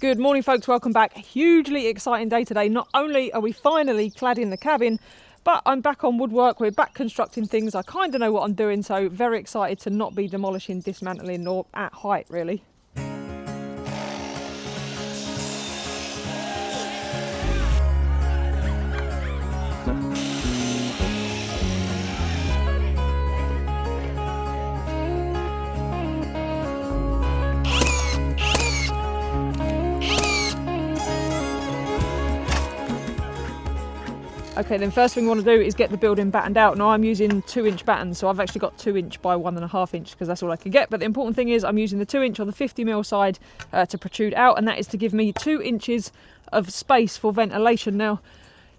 Good morning folks, welcome back. Hugely exciting day today. Not only are we finally cladding the cabin, but I'm back on woodwork, we're back constructing things. I kind of know what I'm doing, so very excited to not be demolishing, dismantling or at height really. Okay, then first thing we want to do is get the building battened out. Now I'm using 2-inch battens, so I've actually got 2-inch by 1.5 inch because that's all I can get. But the important thing is I'm using the 2-inch on the 50mm side to protrude out, and that is to give me 2 inches of space for ventilation. Now,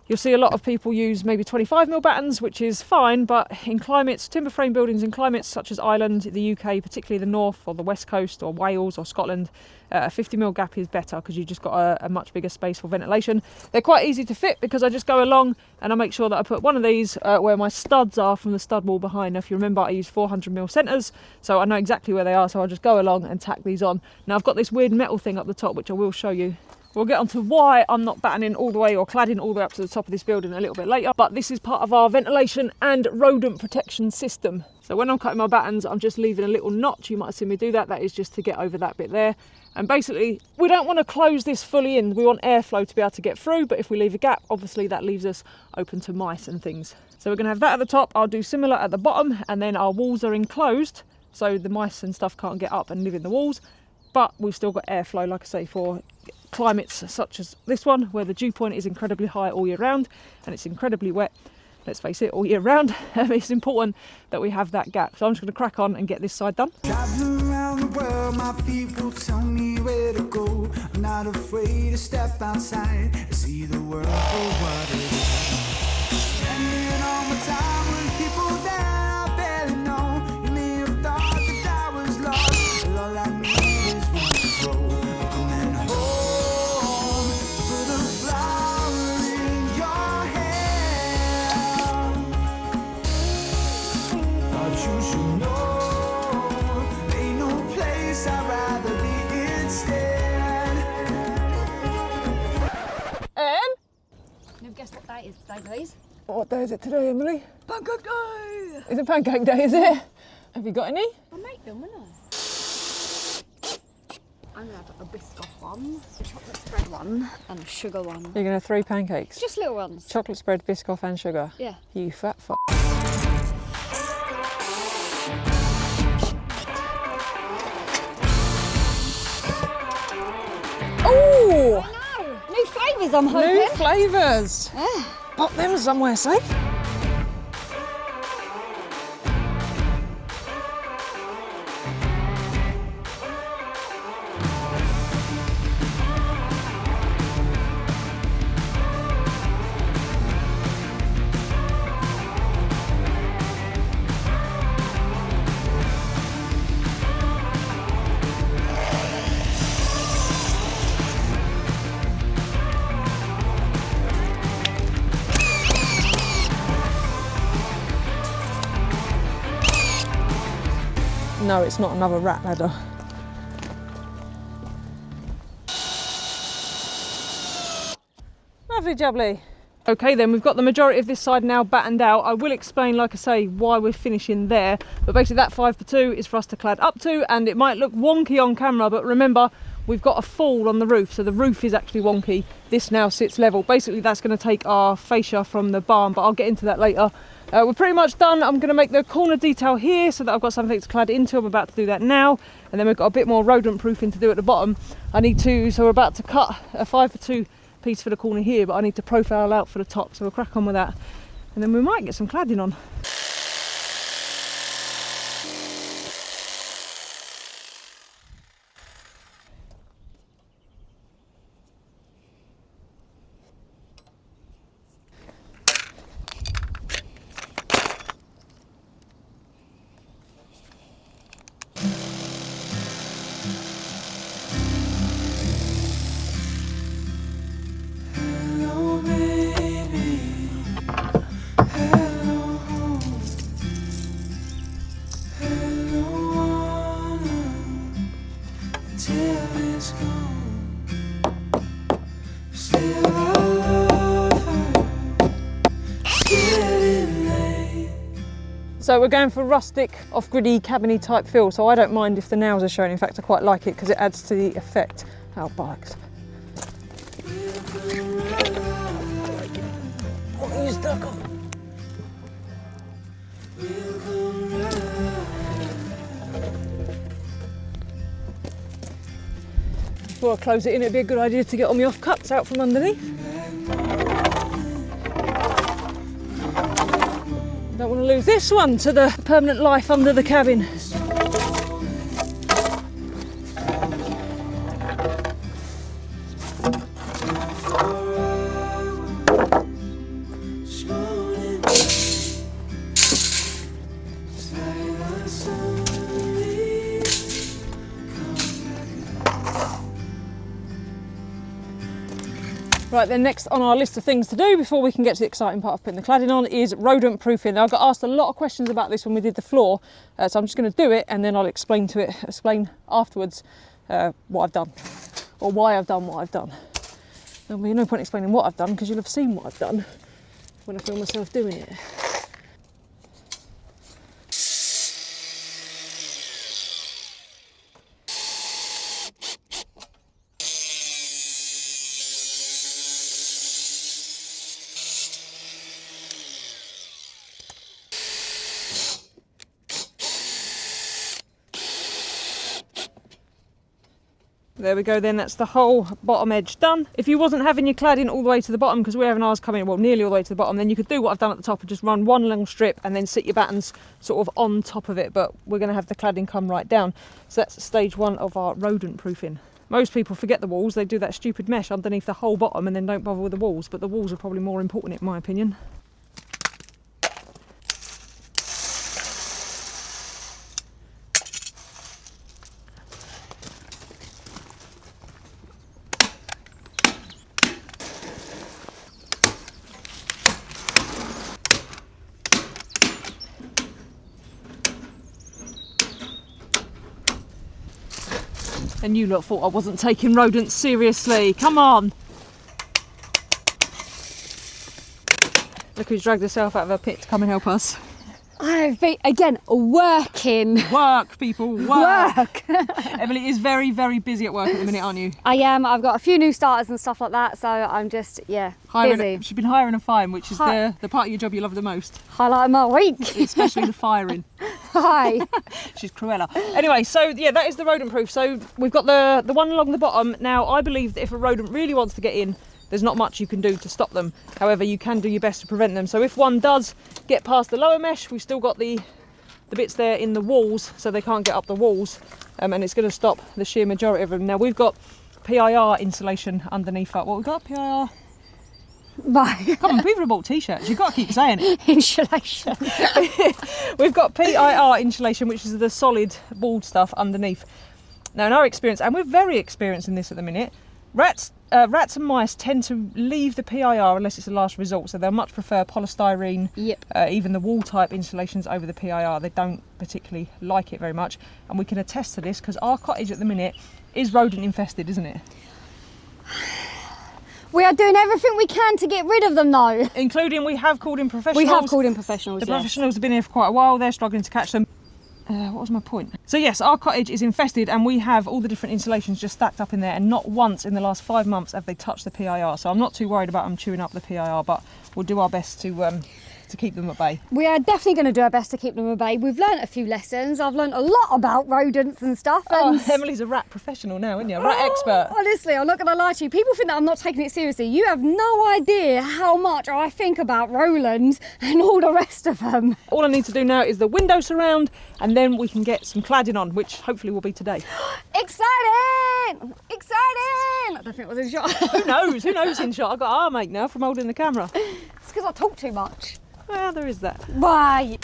you'll see a lot of people use maybe 25mm battens, which is fine, but in climates, timber frame buildings in climates such as Ireland, the UK, particularly the north or the west coast or Wales or Scotland, a 50mm gap is better because you've just got a much bigger space for ventilation. They're quite easy to fit because I just go along and I make sure that I put one of these where my studs are from the stud wall behind. Now, if you remember, I use 400mm centres, so I know exactly where they are, so I'll just go along and tack these on. Now I've got this weird metal thing up the top, which I will show you. We'll get on to why I'm not battening all the way or cladding all the way up to the top of this building a little bit later, but this is part of our ventilation and rodent protection system. So when I'm cutting my battens, I'm just leaving a little notch. You might have seen me do that. That is just to get over that bit there. And basically, we don't want to close this fully in. We want airflow to be able to get through, but if we leave a gap, obviously that leaves us open to mice and things. So we're going to have that at the top. I'll do similar at the bottom, and then our walls are enclosed, so the mice and stuff can't get up and live in the walls. But we've still got airflow, like I say, for climates such as this one, where the dew point is incredibly high all year round and it's incredibly wet, let's face it, all year round. It's important that we have that gap. So I'm just going to crack on and get this side done. Traveling around the world, my people tell me where to go. I'm not afraid to step outside and see the world for what it is. Spending all my time with people that I barely know. You may have thought that I was lost, but all I need is room to grow. I'm coming home, put a flower in your hair. Thought you should know, ain't no place I'd rather be instead. Now guess what day it is today, please? What day is it today, Emily? Pancake day! Is it pancake day, is it? Have you got any? I'll make them, won't I? I'm gonna have a biscoff one, a chocolate spread one, and a sugar one. You're going to have 3 pancakes? Just little ones. Chocolate spread, Biscoff and sugar? Yeah. You fat fuck. Ooh! I know! New flavours, I'm hoping. New flavours! Yeah. Pop them somewhere safe. No, it's not another rat ladder. Lovely jubbly. Okay then, we've got the majority of this side now battened out. I will explain, like I say, why we're finishing there. But basically that 5x2 is for us to clad up to, and it might look wonky on camera, but remember, we've got a fall on the roof, so the roof is actually wonky. This now sits level. Basically that's going to take our fascia from the barn, but I'll get into that later. We're pretty much done. I'm going to make the corner detail here so that I've got something to clad into. I'm about to do that now. And then we've got a bit more rodent proofing to do at the bottom. So we're about to cut a 5x2 piece for the corner here, but I need to profile out for the top. So we'll crack on with that. And then we might get some cladding on. Hello, baby. Hello, home. So we're going for rustic, off-griddy, cabiny type feel, so I don't mind if the nails are showing. In fact, I quite like it because it adds to the effect. Oh, bollocks. What are you stuck on? Before I close it in, it'd be a good idea to get all my off-cuts out from underneath. Don't want to lose this one to the permanent life under the cabin. Right, then next on our list of things to do before we can get to the exciting part of putting the cladding on is rodent proofing. Now, I got asked a lot of questions about this when we did the floor, so I'm just going to do it and then I'll explain afterwards what I've done, or why I've done what I've done. There'll be no point explaining what I've done because you'll have seen what I've done when I film myself doing it. There we go then, that's the whole bottom edge done. If you wasn't having your cladding all the way to the bottom, because we're having ours coming, well, nearly all the way to the bottom, then you could do what I've done at the top and just run one long strip and then sit your battens sort of on top of it, but we're going to have the cladding come right down. So that's stage one of our rodent proofing. Most people forget the walls, they do that stupid mesh underneath the whole bottom and then don't bother with the walls, but the walls are probably more important in my opinion. And you lot thought I wasn't taking rodents seriously. Come on. Look who's dragged herself out of her pit to come and help us. I've been, again, working. Work, people, work. Emily is very, very busy at work at the minute, aren't you? I am. I've got a few new starters and stuff like that, so I'm just, busy. She's been hiring and firing, which is the part of your job you love the most. Highlight of my week. Especially the firing. Hi. She's Cruella. Anyway, so yeah, that is the rodent proof. So we've got the one along the bottom. Now, I believe that if a rodent really wants to get in, there's not much you can do to stop them. However, you can do your best to prevent them. So if one does get past the lower mesh, we've still got the bits there in the walls, so they can't get up the walls, and it's going to stop the sheer majority of them. Now, we've got PIR insulation underneath that. What we got? PIR? Right. Come on, people have bought t-shirts. You've got to keep saying it. Insulation. We've got PIR insulation, which is the solid bald stuff underneath. Now, in our experience, and we're very experienced in this at the minute, rats and mice tend to leave the PIR unless it's a last resort, so they'll much prefer polystyrene, even the wall type insulations over the PIR. They don't particularly like it very much, and we can attest to this because our cottage at the minute is rodent infested, isn't it? We are doing everything we can to get rid of them though. Including we have called in professionals. We have called in professionals, The professionals have been here for quite a while, they're struggling to catch them. What was my point? So yes, our cottage is infested and we have all the different insulations just stacked up in there, and not once in the last 5 months have they touched the PIR. So I'm not too worried about them chewing up the PIR, but we'll do our best to keep them at bay. We are definitely going to do our best to keep them at bay. We've learnt a few lessons. I've learnt a lot about rodents and stuff. And Emily's a rat professional now, isn't you? A rat expert. Honestly, I'm not going to lie to you. People think that I'm not taking it seriously. You have no idea how much I think about Roland and all the rest of them. All I need to do now is the window surround, and then we can get some cladding on, which hopefully will be today. Exciting! Exciting! I don't think it was in shot. Who knows? Who knows in shot? I've got arm ache now from holding the camera. It's because I talk too much. Well, there is that. Right.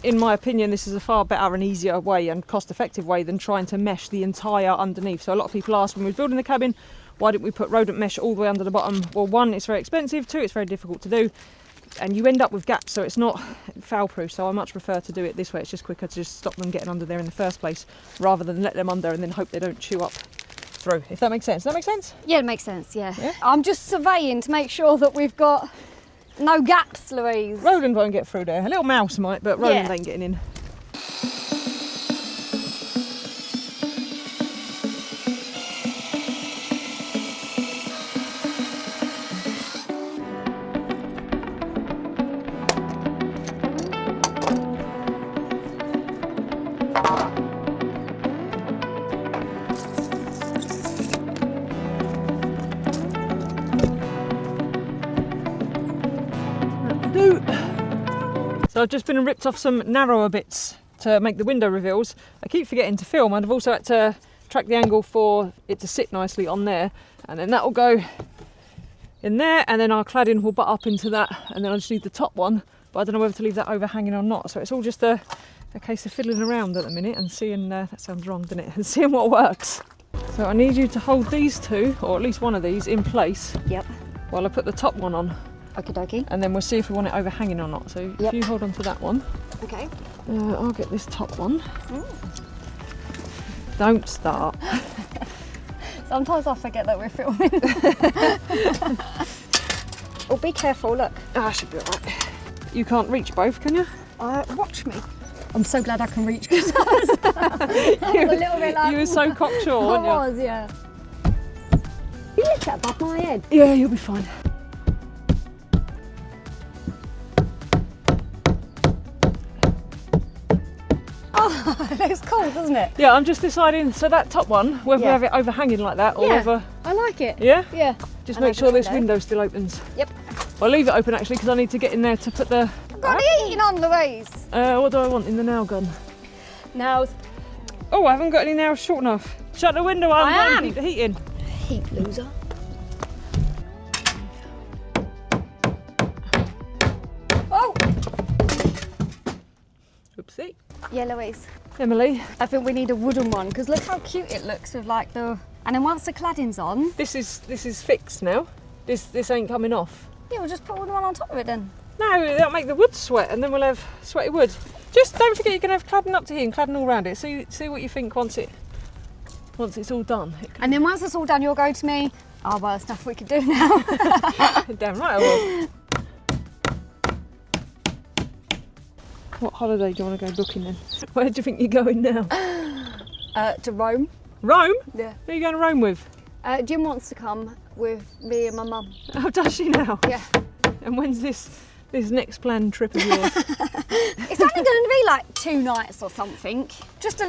In my opinion, this is a far better and easier way and cost-effective way than trying to mesh the entire underneath. So a lot of people ask when we were building the cabin, why didn't we put rodent mesh all the way under the bottom? Well, one, it's very expensive. Two, it's very difficult to do. And you end up with gaps, so it's not foul-proof. So I much prefer to do it this way. It's just quicker to just stop them getting under there in the first place, rather than let them under and then hope they don't chew up through, if that makes sense. Does that make sense? Yeah, it makes sense, yeah. Yeah? I'm just surveying to make sure that we've got no gaps, Louise. Roland won't get through there. A little mouse might, but Roland Yeah. ain't getting in. So I've just been and ripped off some narrower bits to make the window reveals. I keep forgetting to film, and I've also had to track the angle for it to sit nicely on there, and then that will go in there, and then our cladding will butt up into that, and then I just need the top one, but I don't know whether to leave that overhanging or not. So it's all just a case of fiddling around at the minute and seeing, that sounds wrong, doesn't it? And seeing what works. So I need you to hold these two, or at least one of these, in place Yep. while I put the top one on. Okie dokie. And then we'll see if we want it overhanging or not. So Yep. if you hold on to that one, Okay. I'll get this top one. Don't start. Sometimes I forget that we're filming. Oh, be careful, look. I should be alright. You can't reach both, can you? Watch me. I'm so glad I can reach because I was a little bit like... You were so cocksure, weren't you? I was, yeah. You lift that above my head. Yeah, you'll be fine. Oh, it looks cool, doesn't it? Yeah, I'm just deciding, so that top one, whether we Yeah. have it overhanging like that or Yeah. whether... I like it. Yeah? Yeah. Just I make like sure the this window. window still opens. Yep. I'll leave it open actually because I need to get in there to put the... I've got the heating on, Louise. What do I want in the nail gun? Now, Oh, I haven't got any nails short enough. Shut the window, I I haven't got am. any the heat in. heat loser. Oh! Oopsie. Yeah, Louise. Emily, I think we need a wooden one because look how cute it looks with like the... And then once the cladding's on, this is fixed now. This ain't coming off. yeah, we'll just put a wooden one on top of it then. No, that'll make the wood sweat and then we'll have sweaty wood. Just don't forget you're going to have cladding up to here and cladding all around it. See what you think once it's all done. And then once it's all done, you'll go to me, oh, well, there's stuff we could do now. Damn right I will. What holiday do you want to go booking then? Where do you think you're going now? To Rome. Rome? Yeah. Who are you going to Rome with? Jim wants to come with me and my mum. Oh, does she now? Yeah. And when's this next planned trip of yours? It's only going to be like 2 nights or something. Just a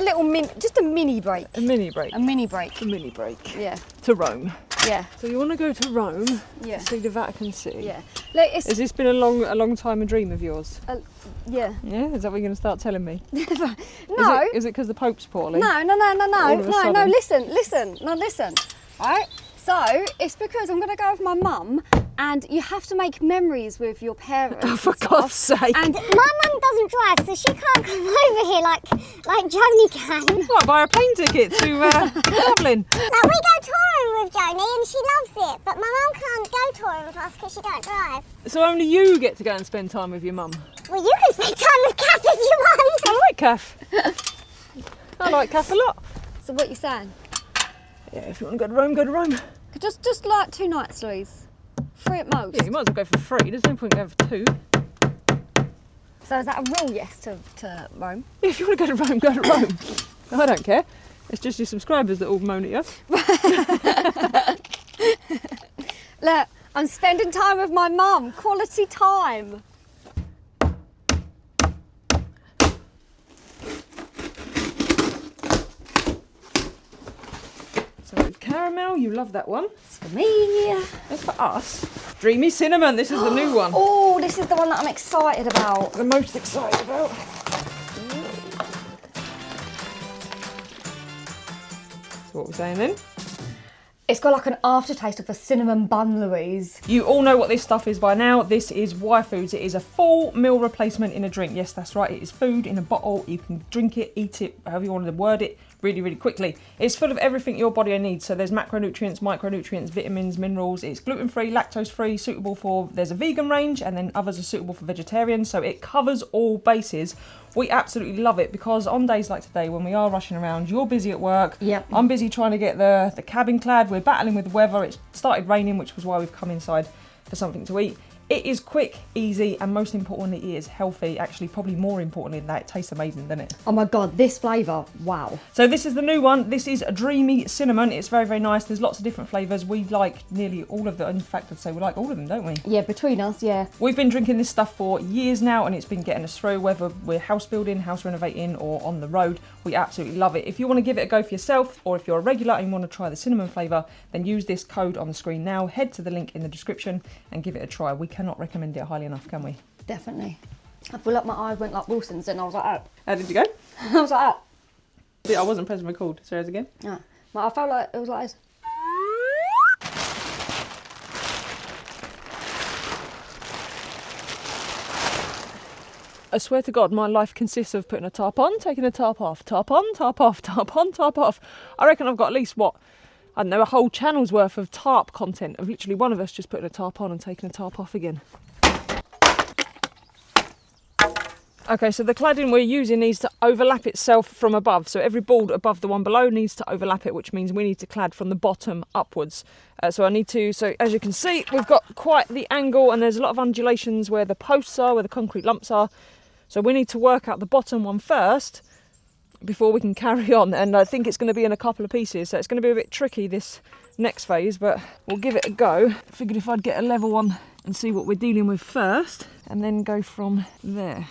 mini break. A mini break. A mini break. A mini break. Yeah. To Rome. Yeah. So you want to go to Rome Yeah. to see the Vatican City? Yeah. Look, it's Has this been a long time a dream of yours? yeah. Yeah? Is that what you're going to start telling me? No. Is it because the Pope's poorly? No. All of a sudden. Listen. Right? So, it's because I'm going to go with my mum and you have to make memories with your parents. Oh, for and stuff. God's sake. And My mum doesn't drive, so she can't come over here like Joni can. What, buy a plane ticket to Dublin? Now, we go touring with Joni and she loves it, but my mum can't go touring with us because she don't drive. So only you get to go and spend time with your mum? Well, you can spend time with Kath if you want. I like Kath. I like Kath a lot. so what you saying? Yeah, if you want to go to Rome, go to Rome. Just like 2 nights, Louise. 3 at most. Yeah, you might as well go for free. There's no point going for 2. So is that a rule, yes, to Rome? If you want to go to Rome, go to Rome. I don't care. It's just your subscribers that all moan at you. Look, I'm spending time with my mum. Quality time. So caramel, you love that one. It's for me. That's for us. Dreamy cinnamon, this is the new one. Oh, this is the one that I'm excited about. The most excited about. So what we're saying then? It's got like an aftertaste of a cinnamon bun, Louise. You all know what this stuff is by now. This is Y Foods. It is a full meal replacement in a drink. Yes, that's right. It is food in a bottle. You can drink it, eat it, however you want to word it, really quickly. It's full of everything your body needs. So there's macronutrients, micronutrients, vitamins, minerals. It's gluten-free, lactose-free, suitable for... There's a vegan range and then others are suitable for vegetarians. So it covers all bases. We absolutely love it because on days like today when we are rushing around, you're busy at work, Yep. I'm busy trying to get the cabin clad, we're battling with the weather, it's started raining, which was why we've come inside for something to eat. It is quick, easy, and most importantly, it is healthy. Actually, probably more importantly than that, it tastes amazing, doesn't it? Oh my God, this flavour, wow. So this is the new one. This is a dreamy cinnamon. It's very, very nice. There's lots of different flavours. We like nearly all of them. In fact, I'd say we like all of them, don't we? Yeah, between us, yeah. We've been drinking this stuff for years now, and it's been getting us through, whether we're house building, house renovating, or on the road. We absolutely love it. If you want to give it a go for yourself, or if you're a regular and you want to try the cinnamon flavour, then use this code on the screen now. Head to the link in the description and give it a try. We cannot recommend it highly enough, can we? Definitely. I feel like my eyes went like Wilson's and I was like, oh. How did you go? I was like, oh. I wasn't pressing record. Say it again. Yeah. I felt like it was like this. I swear to God, my life consists of putting a tarp on, taking a tarp off, tarp on, tarp off, tarp on, tarp off. I reckon I've got at least, what, I don't know, a whole channel's worth of tarp content of literally one of us just putting a tarp on and taking a tarp off again. Okay, so the cladding we're using needs to overlap itself from above. So every board above the one below needs to overlap it, which means we need to clad from the bottom upwards. So as you can see, we've got quite the angle and there's a lot of undulations where the posts are, where the concrete lumps are. So we need to work out the bottom one first before we can carry on. And I think it's going to be in a couple of pieces. So it's going to be a bit tricky this next phase, but we'll give it a go. Figured if I'd get a level one and see what we're dealing with first and then go from there.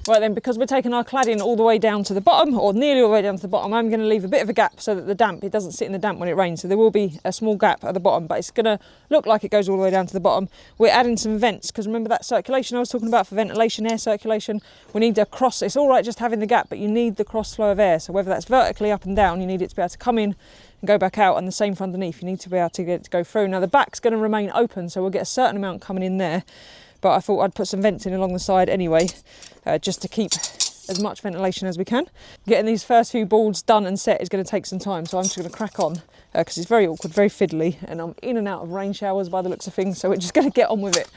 Right then, because we're taking our cladding all the way down to the bottom, or nearly all the way down to the bottom, I'm going to leave a bit of a gap so that it doesn't sit in the damp when it rains. So there will be a small gap at the bottom, but it's going to look like it goes all the way down to the bottom. We're adding some vents, because remember that circulation I was talking about for ventilation, air circulation? We need a cross, it's all right just having the gap, but you need the cross flow of air. So whether that's vertically up and down, you need it to be able to come in and go back out, and the same for underneath. You need to be able to get it to go through. Now the back's going to remain open, so we'll get a certain amount coming in there. But I thought I'd put some vents in along the side anyway, just to keep as much ventilation as we can. Getting these first few boards done and set is going to take some time, so I'm just going to crack on because it's very awkward, very fiddly, and I'm in and out of rain showers by the looks of things, so we're just going to get on with it.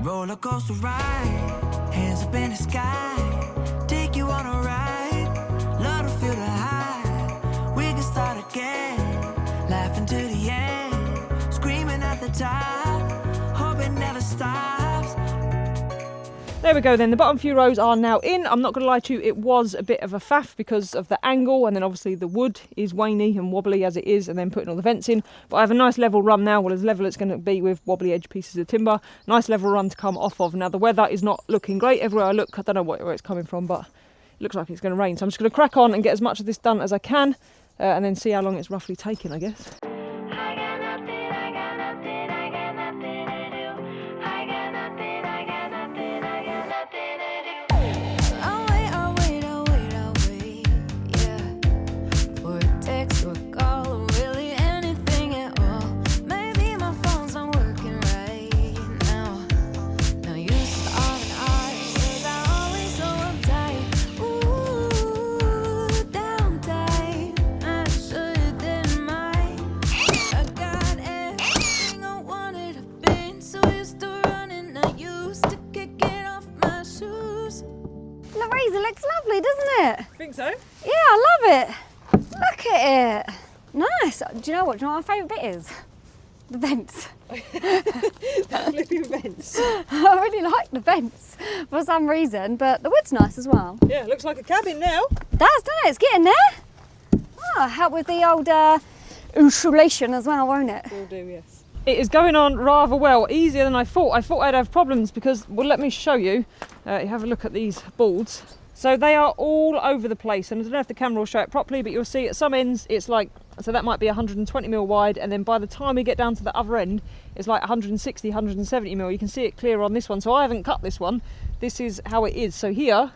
Roller coaster ride, hands up in the sky, take you on a ride, love to feel the high. We can start again, laughing to the end, screaming at the top, hope it never stops. There we go then, the bottom few rows are now in. I'm not going to lie to you, it was a bit of a faff because of the angle, and then obviously the wood is waney and wobbly as it is, and then putting all the vents in. But I have a nice level run now, well as level it's going to be with wobbly edge pieces of timber. Nice level run to come off of. Now the weather is not looking great everywhere I look. I don't know where it's coming from, but it looks like it's going to rain. So I'm just going to crack on and get as much of this done as I can, and then see how long it's roughly taking, I guess. think so? Yeah, I love it. Look at it. Nice. Do you know what my favourite bit is? The vents. That flipping vents. I really like the vents for some reason, but the wood's nice as well. Yeah, looks like a cabin now. It does, doesn't it? It's getting there. Ah, help with the old insulation as well, won't it? Will do, yes. It is going on rather well, easier than I thought. I thought I'd have problems because, well, let me show you. You have a look at these boards. So they are all over the place, and I don't know if the camera will show it properly, but you'll see at some ends it's like, so that might be 120mm wide, and then by the time we get down to the other end it's like 160, 170mm. You can see it clear on this one, so I haven't cut this one. This is how it is. So here,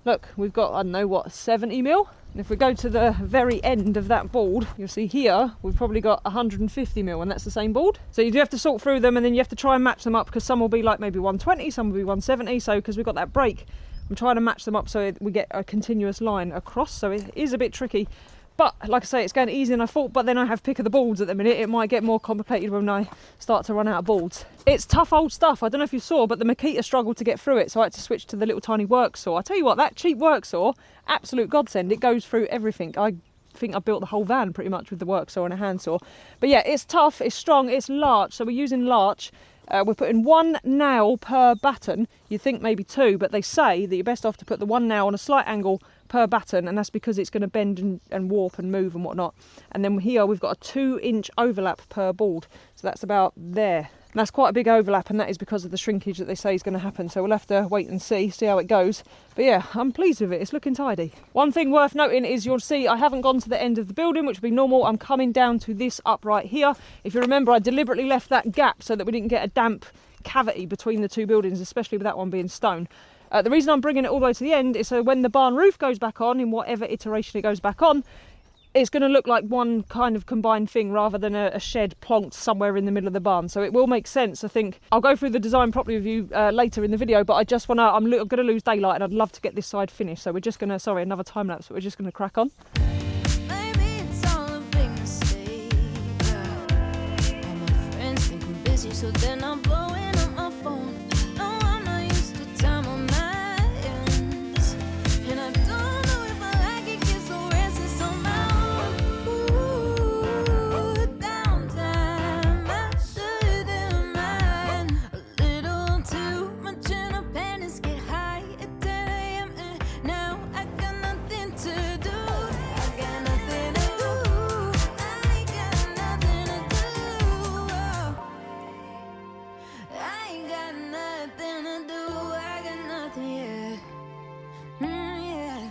look, we've got, I don't know what, 70mm. And if we go to the very end of that board, you'll see here we've probably got 150mm, and that's the same board. So you do have to sort through them, and then you have to try and match them up, because some will be like maybe 120, some will be 170. So because we've got that break, I'm trying to match them up so we get a continuous line across. So it is a bit tricky, but like I say, it's going easier than I thought. But then I have pick of the boards at the minute. It might get more complicated when I start to run out of boards. It's tough old stuff. I don't know if you saw, but the Makita struggled to get through it, so I had to switch to the little tiny work saw. I tell you what, that cheap work saw, absolute godsend. It goes through everything. I think I built the whole van pretty much with the work saw and a hand saw. But yeah, it's tough, it's strong, it's larch. So we're using larch. We're putting 1 nail per batten. You'd think maybe 2, but they say that you're best off to put the 1 nail on a slight angle per batten, and that's because it's going to bend and warp and move and whatnot. And then here we've got a 2-inch overlap per board, so that's about there. And that's quite a big overlap, and that is because of the shrinkage that they say is going to happen. So we'll have to wait and see how it goes. But yeah, I'm pleased with it. It's looking tidy. One thing worth noting is you'll see I haven't gone to the end of the building, which would be normal. I'm coming down to this upright here. If you remember, I deliberately left that gap so that we didn't get a damp cavity between the two buildings, especially with that one being stone. The reason I'm bringing it all the way to the end is so when the barn roof goes back on, in whatever iteration it goes back on, it's going to look like one kind of combined thing rather than a shed plonked somewhere in the middle of the barn. So it will make sense. I think I'll go through the design properly with you later in the video, but I just want to, I'm going to lose daylight and I'd love to get this side finished. So we're just going to, sorry, another time lapse, but we're just going to crack on. Maybe it's all a big mistake. All my friends think I'm busy, so then I'm blowing up my phone. No, I'm not used to time on my ends, and I don't know if I like it, get so restless on my own. Ooh, downtime, I shouldn't mind. A little too much and a panic get high at 10 a.m. and now I got nothing to do. I got nothing to do. I got nothing to do. I ain't got nothing to do. I got nothing, yeah. Yeah.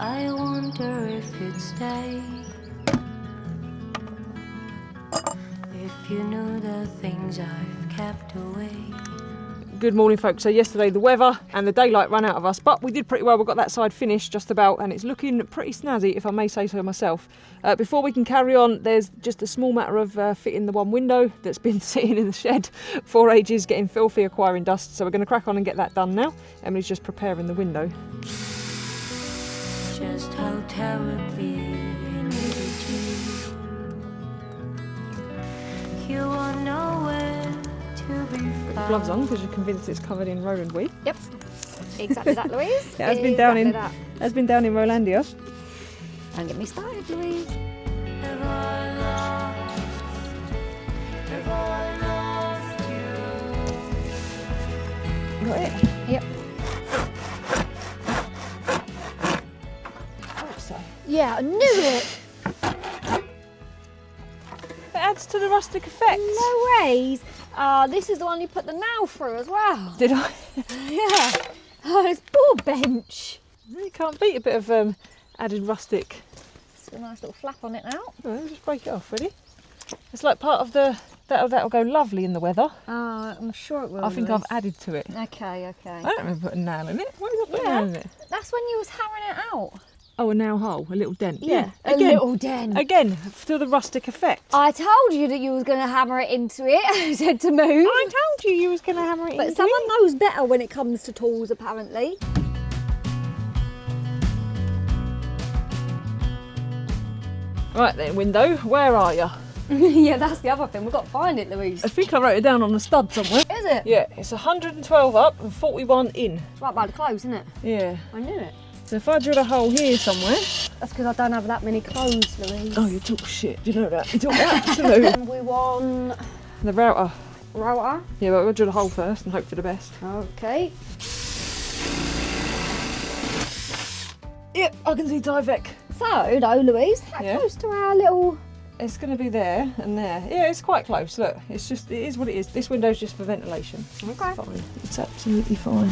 I wonder if you'd stay if you knew the things I've kept away. Good morning, folks. So yesterday the weather and the daylight ran out of us, but we did pretty well. We got that side finished just about, and it's looking pretty snazzy, if I may say so myself. Before we can carry on, there's just a small matter of fitting the one window that's been sitting in the shed for ages, getting filthy, acquiring dust. So we're going to crack on and get that done now. Emily's just preparing the window. Just how terribly I needed you. You are nowhere to be found. Gloves on because you're convinced it's covered in rodent weed. Yep. Exactly that, Louise. It has been down in Rolandia. Don't get me started, Louise. Have I lost you? Got it? Yep. So Yeah, I knew it. it adds to the rustic effect. No ways. This is the one you put the nail through as well. Did I? Yeah. Oh, it's poor bench. You can't beat a bit of added rustic. It's a nice little flap on it now. Oh, just break it off, really. It's like part of the that'll go lovely in the weather. I'm sure it will. I think Louise. I've added to it. Okay. I don't remember putting a nail in it. Why did I put a nail in it? That's when you was hammering it out. Oh, a nail hole, a little dent. A Again, little den. Again, to the rustic effect. I told you that you was going to hammer it into it. I said to move. I told you was going to hammer it But into someone it. knows better when it comes to tools, apparently. Right then, window, where are you? Yeah, that's the other thing. We've got to find it, Louise. I think I wrote it down on the stud somewhere. Is it? Yeah, it's 112 up and 41 in. It's right by the clothes, isn't it? Yeah. I knew it. So if I drill a hole here somewhere. That's because I don't have that many clothes, Louise. Oh, you talk shit. Do you know that? You talk absolute. And we want The router. router. Yeah, but we'll drill a hole first and hope for the best. Okay. Yep, I can see tyvec. So, though, Louise, how Yeah? close to our little... It's going to be there and there. Yeah, it's quite close. Look, it is what it is. This window's just for ventilation. Okay. Fine. It's absolutely fine.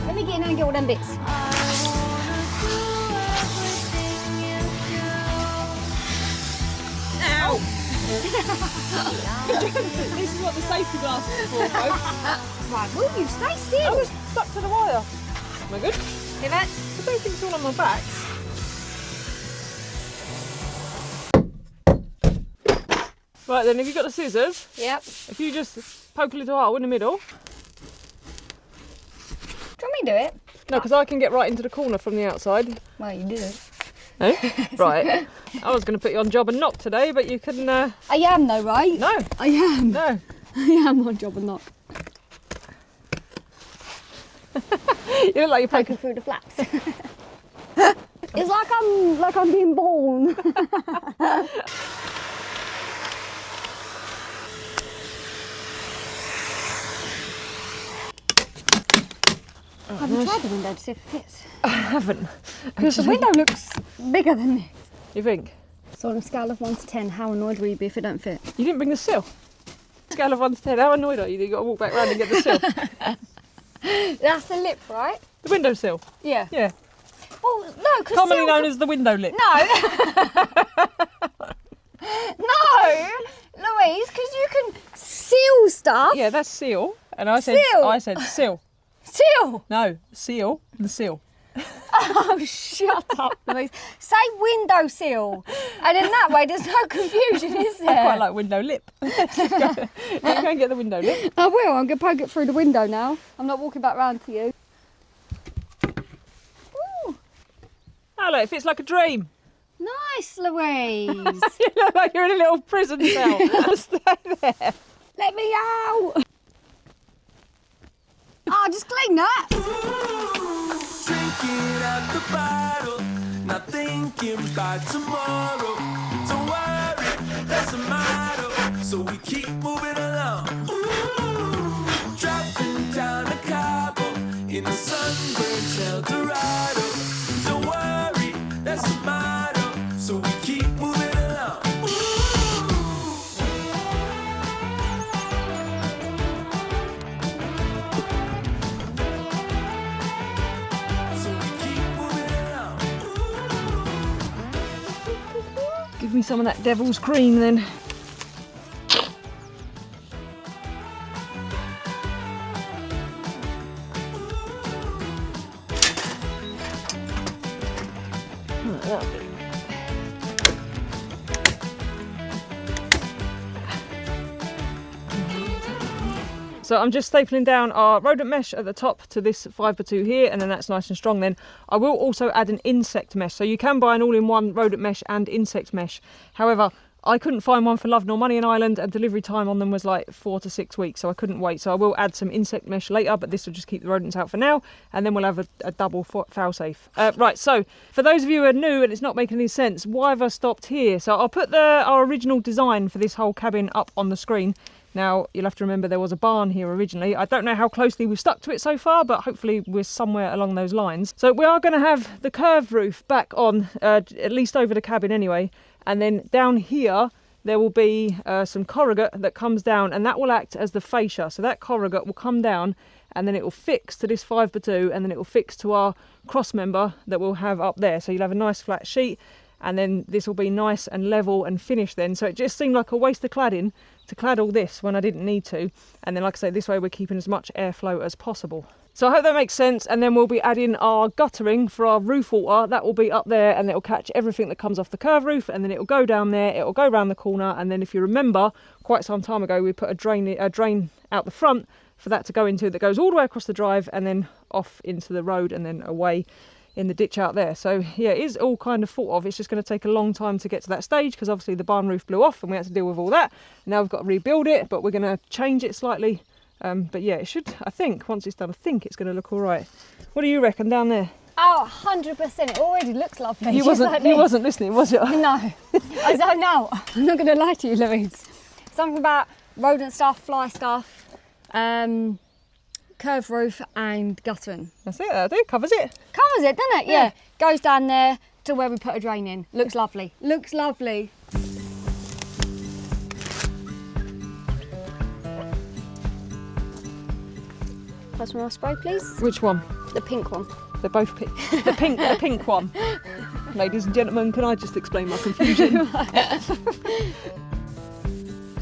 Let me get in and get all them bits. Ow! This is what the safety glass is for, folks. Right, will you stay still? I was stuck to the wire. Am I good? Give it. I don't think it's all on my back. Right then, have you got the scissors? Yep. If you just poke a little hole in the middle. Do you want me to do it? No, because I can get right into the corner from the outside. Well, you do it. No? Right. I was going to put you on job and knock today, but you couldn't. I am though, right? No, I am. no. I am on job and knock. You look like you're Poking poking. through the flaps. It's like I'm being born. Have you tried the window to see if it fits? I haven't. Because the window looks bigger than this. You think? So on a scale of 1 to 10, how annoyed will you be if it don't fit? You didn't bring the sill. Scale of 1 to 10. How annoyed are you that you got to walk back round and get the sill? That's the lip, right? The window sill. Yeah. Yeah. Well, no, because Commonly known as the window lip. No. No, Louise, because you can seal stuff. Yeah, that's seal. And I said, Sill. I said sill. Seal. No, seal. The seal. Oh, shut up, Louise. Say window sill. And in that way, there's no confusion, is there? I quite like window lip. You go and get the window lip. I will. I'm going to poke it through the window now. I'm not walking back round to you. Ooh, Oh, look, it fits like a dream. nice, Louise. You look like you're in a little prison cell. Stay there. Let me out. Oh, just clean that. Drinking at the bottle, not thinking about tomorrow. Don't worry, that's a motto. So we keep moving along. Dropping down the Cabo in the sunburned El Dorado. Don't worry, that's a motto. So we keep moving along. So we keep moving along. Give me some of that devil's cream then. Right, that'll do. So I'm just stapling down our rodent mesh at the top to this 5x2 here, and then that's nice and strong then. I will also add an insect mesh, so you can buy an all-in-one rodent mesh and insect mesh. However, I couldn't find one for love nor money in Ireland, and delivery time on them was like 4 to 6 weeks, so I couldn't wait. So I will add some insect mesh later, but this will just keep the rodents out for now, and then we'll have a double foul safe. Right, so for those of you who are new and it's not making any sense, why have I stopped here? So I'll put our original design for this whole cabin up on the screen. Now, you'll have to remember there was a barn here originally. I don't know how closely we've stuck to it so far, but hopefully we're somewhere along those lines. So we are going to have the curved roof back on, at least over the cabin anyway. And then down here, there will be some corrugate that comes down, and that will act as the fascia. So that corrugate will come down, and then it will fix to this 5x2, and then it will fix to our cross member that we'll have up there. So you'll have a nice flat sheet. and then this will be nice and level and finished then. So it just seemed like a waste of cladding to clad all this when I didn't need to. And then, like I say, this way we're keeping as much airflow as possible. So I hope that makes sense. And then we'll be adding our guttering for our roof water. That will be up there, and it'll catch everything that comes off the curved roof, and then it'll go down there, it'll go around the corner. And then if you remember, quite some time ago, we put a drain out the front for that to go into, that goes all the way across the drive and then off into the road and then away in the ditch out there. So yeah, it is all kind of thought of. It's just going to take a long time to get to that stage, because obviously the barn roof blew off and we had to deal with all that. Now we've got to rebuild it, but we're going to change it slightly. But yeah, it should, I think, once it's done, I think it's going to look all right. What do you reckon down there? Oh, 100%. It already looks lovely. You wasn't listening, was you? No. I don't know. I'm not going to lie to you, Louise. Something about rodent stuff, fly stuff, curved roof and guttering. That's it, that'll do. Covers it. Covers it, doesn't it? Yeah. Goes down there to where we put a drain in. Looks lovely. Looks lovely. First one I'll spray, please. Which one? The pink one. They're both pink. The pink one. Ladies and gentlemen, can I just explain my confusion?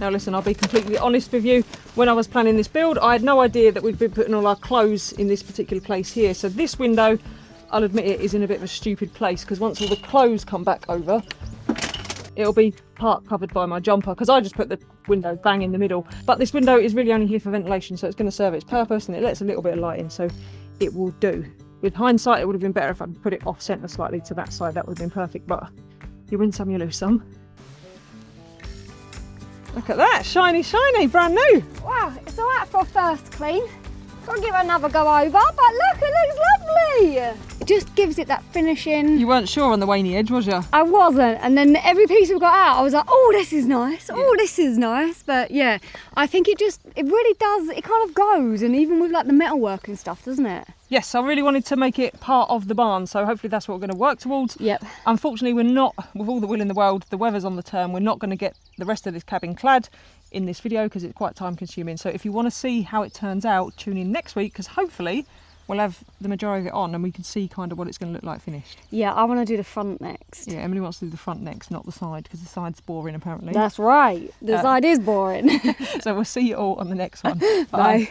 Now listen, I'll be completely honest with you. When I was planning this build, I had no idea that we'd been putting all our clothes in this particular place here. So this window, I'll admit it, is in a bit of a stupid place, because once all the clothes come back over, it'll be part covered by my jumper, because I just put the window bang in the middle. But this window is really only here for ventilation, so it's going to serve its purpose, and it lets a little bit of light in, so it will do. With hindsight, it would have been better if I'd put it off centre slightly to that side. That would have been perfect, but you win some, you lose some. Look at that, shiny, shiny, brand new. Wow, it's all right for a first clean. Gotta give it another go over, but look, it looks lovely. It just gives it that finishing. You weren't sure on the waney edge, was you? I wasn't, and then every piece we got out, I was like, oh, this is nice. Oh, this is nice. But yeah, I think it really does, it kind of goes, and even with like the metalwork and stuff, doesn't it? Yes, I really wanted to make it part of the barn, so hopefully that's what we're going to work towards. Yep. Unfortunately, we're not, with all the will in the world, the weather's on the turn, we're not going to get the rest of this cabin clad in this video because it's quite time consuming. So if you want to see how it turns out, tune in next week, because hopefully we'll have the majority of it on and we can see kind of what it's going to look like finished. Yeah, I want to do the front next. Yeah, Emily wants to do the front next, not the side, because the side's boring apparently. That's right, the side is boring. So we'll see you all on the next one. Bye.